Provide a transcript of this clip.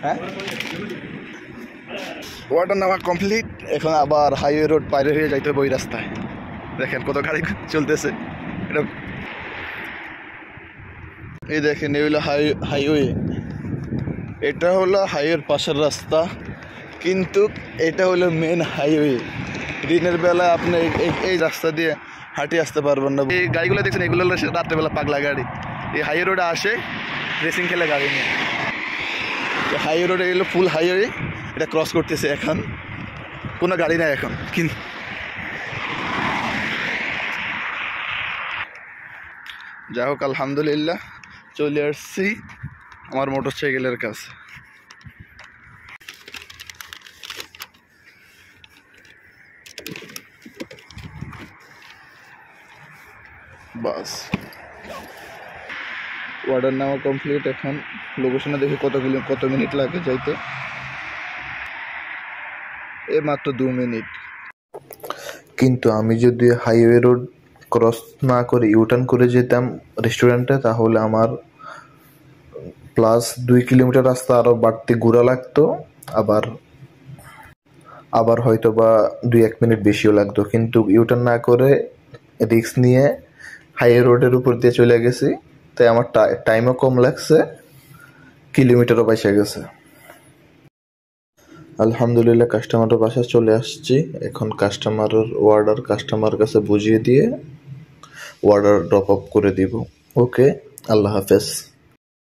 হ্যাঁ, ওয়াটার নেওয়া কমপ্লিট। এখন আবার হাইওয়ে রোড পার হয়ে যাইতে হবে ওই রাস্তায়। দেখেন কত গাড়ি চলতেছে। এটা এই দেখেন, এই হলো হাইওয়ে। এটা হলো হাইওয়ের পাশের রাস্তা, কিন্তু এটা হলো মেন হাইওয়ে। দিনের বেলা আপনি এই রাস্তা দিয়ে হাঁটি আসতে পারবেন না। এই গাড়িগুলো দেখছেন, এগুলো হলো রাত্রেবেলা পাগলা গাড়ি। এই হাইওয়ে রোডে আসে রেসিং খেলে গাড়ি নিয়ে। হাইওয়ে রোডে এগুলো ফুল হাইওয়ে, এটা ক্রস করতেছে। এখন কোনো গাড়ি নাই এখন, কিন্তু যাই হোক আলহামদুলিল্লাহ চলে আসছি আমার মোটর সাইকেলের কাছে। বাস অর্ডার নেওয়া কমপ্লিট। এখন লোকেশনে দেখি কত মিনিট লাগে যাইতে। মাত্র 2 মিনিট। কিন্তু আমি যদি হাইওয়ে রোড ক্রস না করে ইউটার্ন করে যেতাম রেস্টুরেন্টে, তাহলে আমার প্লাস 2 কিলোমিটার রাস্তা আরও বাড়তি ঘোরা লাগতো, আবার হয়তো বা 2-1 মিনিট বেশিও লাগতো। কিন্তু ইউটার্ন না করে রিস্ক নিয়ে হাইওয়ে রোডের উপর দিয়ে চলে গেছি, তাই আমার টাইমও কম লাগছে, কিলোমিটারও বেঁচে গেছে। আলহামদুলিল্লাহ কাস্টমারের বাসায় চলে আসছি। এখন কাস্টমারের অর্ডার কাস্টমার কাছে বুঝিয়ে দিয়ে অর্ডার ড্রপ আপ করে দিব। ওকে, আল্লাহ হাফেজ।